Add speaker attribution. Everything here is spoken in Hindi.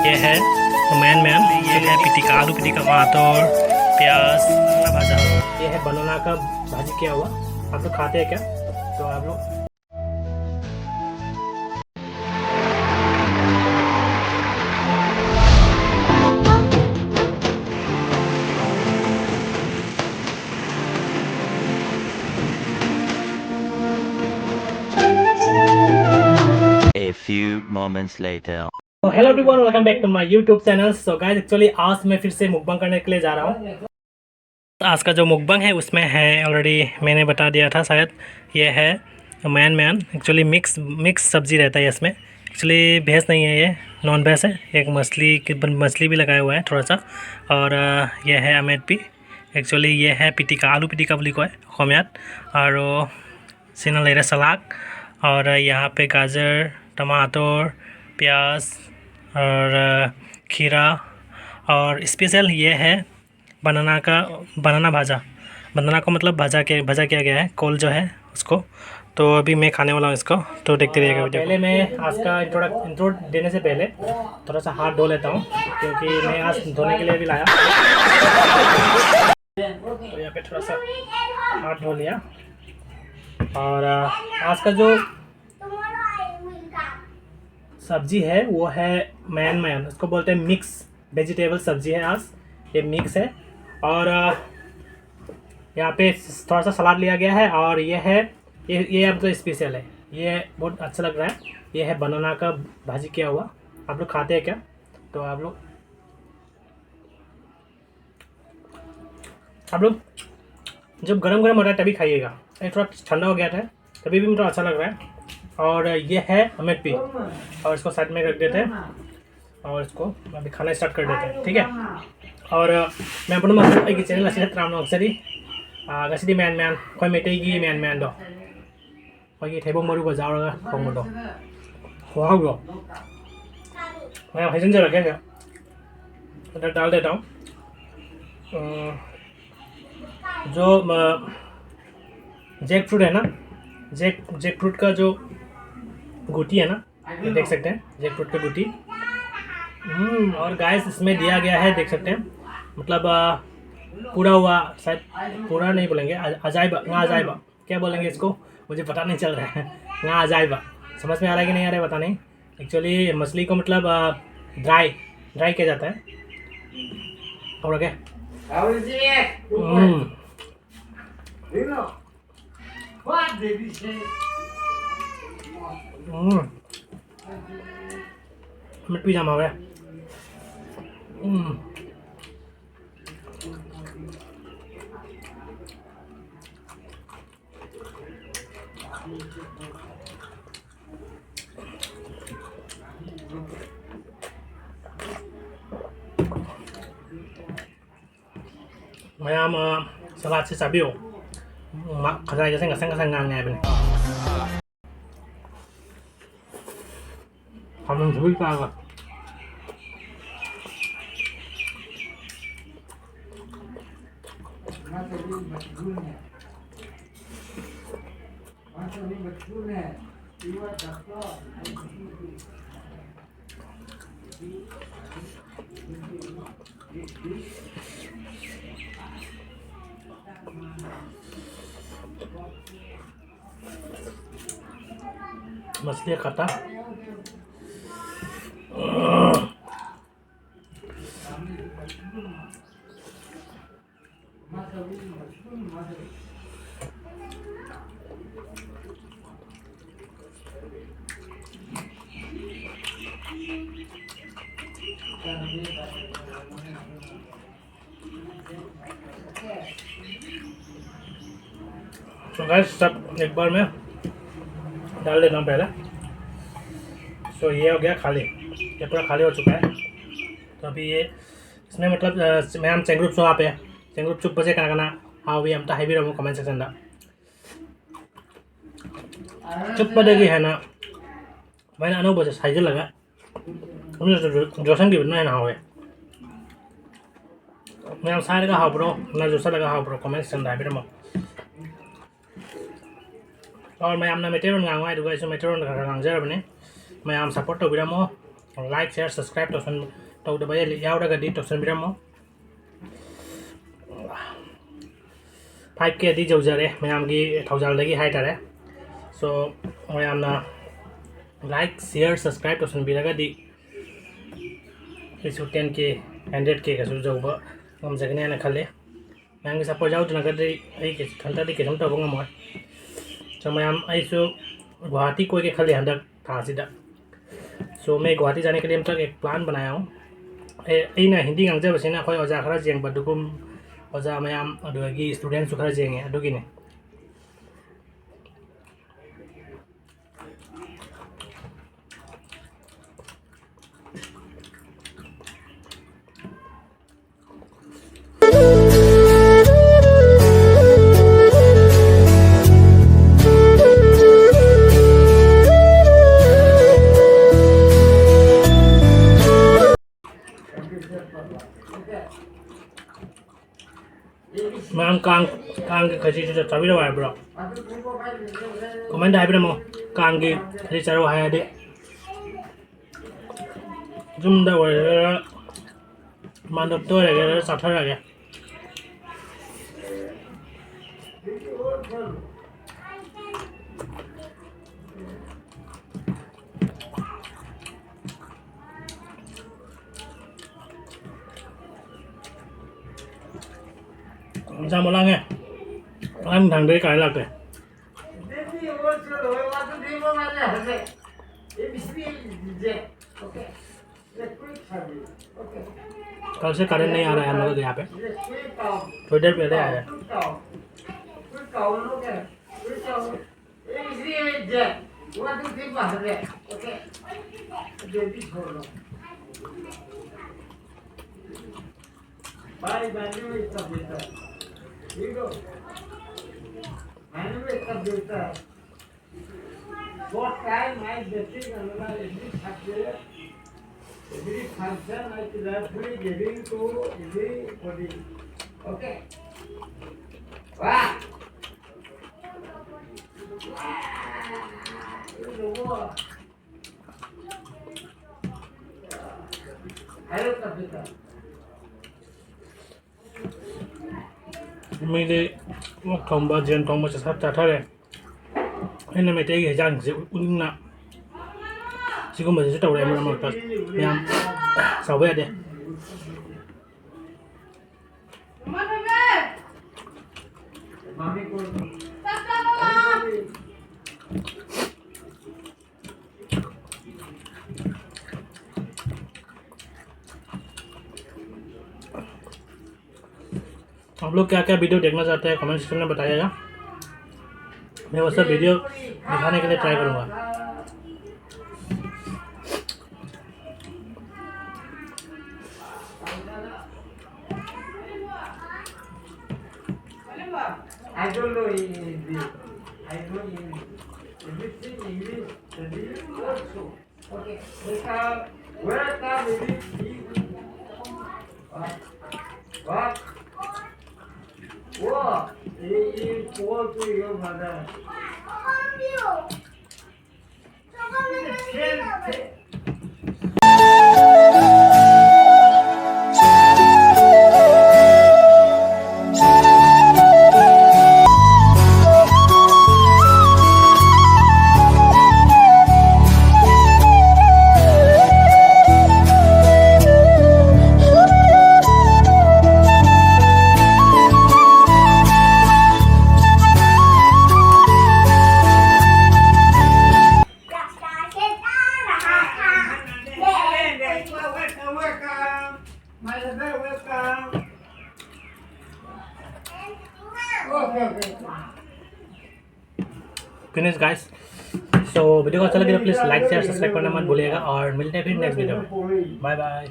Speaker 1: ये है मैन मैन, ये है पिटिका, आलू पिटिका और प्याज भाजा। ये है बनाना का भाजी किया हुआ। आप लोग खाते हैं क्या? तो आप लोग
Speaker 2: A few moments later.
Speaker 1: Hello everyone, welcome back to my YouTube channel. So guys, actually आज मैं फिर से मुकबंग करने के लिए जा रहा हूँ। आज का जो मुकबंग है उसमें है, ऑलरेडी मैंने बता दिया था शायद, ये है मैन मैन। एक्चुअली मिक्स सब्जी रहता है इसमें। एक्चुअली भेज नहीं है, ये नॉन भेज है। एक मछली भी लगाया हुआ है थोड़ा सा। और ये है अमेट भी। एक्चुअली ये है पिटिका, आलू पिटिका बोली को है अসমयात। और सिना ले सलाद, और यहाँ पे गाजर, टमाटर, प्याज और खीरा। और स्पेशल ये है बनाना भाजा। बनाना को मतलब भाजा किया गया है, कोल जो है उसको। तो अभी मैं खाने वाला हूँ इसको, तो देखते रहिएगा वीडियो। पहले मैं आज का इंट्रो देने से पहले थोड़ा सा हाथ धो लेता हूँ, क्योंकि मैं आज धोने के लिए भी लाया। तो यहाँ पे थोड़ा सा हाथ धो लिया। और आज का जो सब्जी है वो है मैन मैन, उसको बोलते हैं मिक्स वेजिटेबल सब्जी है। आज ये मिक्स है। और यहाँ पे थोड़ा सा सलाद लिया गया है। और ये है ये मतलब स्पेशल है, ये बहुत अच्छा लग रहा है। ये है बनाना का भाजी किया हुआ। आप लोग खाते हैं क्या? तो आप लोग जब गरम गरम हो रहा है तभी खाइएगा। ये थोड़ा ठंडा हो गया था तभी भी मुझे अच्छा लग रहा है। और ये है अमेट पी, और इसको साइड में रख देते हैं और इसको अभी खाना स्टार्ट कर देते हैं, ठीक है। और मैं अपने मग चैनल असी नोंसरी मैन मैन कोई मेटगी मैन मैन दो कोई ठेबो मरुग जाओगा खोंग दो खुआओ दो। मैं हजन जरा क्या इधर डाल देता हूँ। जो जैक फ्रूट है ना, जैक फ्रूट का जो गुटी है ना, ये देख सकते हैं जैक फ्रूट का गुटी। और गाइस इसमें दिया गया है, देख सकते हैं, मतलब पूरा हुआ, शायद पूरा नहीं बोलेंगे, अजाइबा ना अजाइबा क्या बोलेंगे इसको, मुझे पता नहीं चल रहा है। ना अजाइबा समझ में आ रहा है कि नहीं आ रहा है पता नहीं। एक्चुअली मछली को मतलब ड्राई किया जाता है। और क्या मिट भी जमा हुआ है। Maya salad si sabi oh, kasay kasi ngasang nga nga bine. Kamang sabi ka agad. मछली खाता तो गाइस सब एक बार में डाल देता हूँ पहले। सो ये हो गया खाली, ये पूरा खाली हो चुका है। तो अभी ये इसमें मतलब मैं हम चेंग्रुप सो आप चेंग्रुप चुप बजे करना हाँ भी हम तो हाईवी रहो कमेंट सेक्शन दा चुप बदेगी है ना भाई ना बजे साइज लगा उन्हें जोशन की बनना है ना हो मैं हम सारे का हाँ ब्रो ना जोसा लगा हाँ ब्रो कमेंट सेक्शन दा हाईवी रहो। और मैं आमना मेटेरियल गांगवाई दुगा इसे मेटेरियल गांगजर बने मैं आम सपोर्ट तो बिरामो like share subscribe tꯧꯗꯕ ꯌꯥꯎꯔꯒꯗꯤ ꯇꯧꯁꯟꯕꯤꯔꯝꯃꯣ 5K ꯗꯤ ꯌꯧꯖꯔꯦ ꯃꯌꯥꯝꯒꯤ ꯊꯧꯖꯥꯜꯗꯒꯤ ꯍꯥꯏꯇꯥꯔꯦ ꯁꯣ ꯃꯌꯥꯝꯅ like share subscribe ꯇꯧꯁꯟꯕꯤꯔꯒꯗꯤ ꯑꯩꯁꯨ 10K 100K ꯀꯁꯨ ꯌꯧꯕ ꯉꯝꯖꯒꯅꯤ ꯍꯥꯏꯅ ꯈꯜꯂꯦ ꯃꯌꯥꯝꯒꯤ ꯁꯞꯄꯣꯔꯠ ꯌꯥꯎꯗ꯭ꯔꯒꯗꯤ ꯑꯩ ꯏꯊꯟꯇꯗꯤ ꯀꯩꯁꯨꯝ ꯇꯧꯕ ꯉꯝꯃꯣꯏ ꯁꯣ ꯃꯌꯥꯝ ꯑꯩꯁꯨ गुवाहाटी कोई खले हंदक थासीदा सो मैं गुवाहाटी जाने के लिए मतलब एक प्लान बनाया हूँ अना हिंदी गांजबसीना अखोई ओजा खरा जेंबदुगुम ओजा मयाम अदुगी स्टूडेंट्स खरा जेंगे अदुगिने मैम कांग के खसी से चाबी रहा है ब्रो कमेंट है ब्रो कांग की खसी चारो है दे जुम दा वर मानव तो रहे साथा रहे ra một lần nghe ăn thằng đấy cái là kìa कल से करंट नहीं आ रहा है हम लोग यहाँ पे थोड़ी देर पहले आया है
Speaker 3: What time I getting every subject, every function I carefully giving to everybody. Okay. Wow. Hello, computer.
Speaker 1: मेरे थोंबा जेन थोंबा से साथ चाटा रहे इन्हें मैं तेरे जान से उन्ना सिकुम बजे से टोरे मेरा मौका याम सावे दे
Speaker 3: Mami को
Speaker 1: आप लोग क्या क्या वीडियो देखना चाहते हैं कमेंट सेक्शन में बताइएगा मैं वो सब वीडियो दिखाने के लिए ट्राई करूँगा
Speaker 3: I don't know English. I know English. Everything English, study also. Okay. Welcome, What? What? He is called to your mother.
Speaker 1: Finish guys so video को अच्छा लगे तो प्लीज़ लाइक शेयर सब्सक्राइब करना मत भूलिएगा और मिलते हैं फिर नेक्स्ट वीडियो में बाय बाय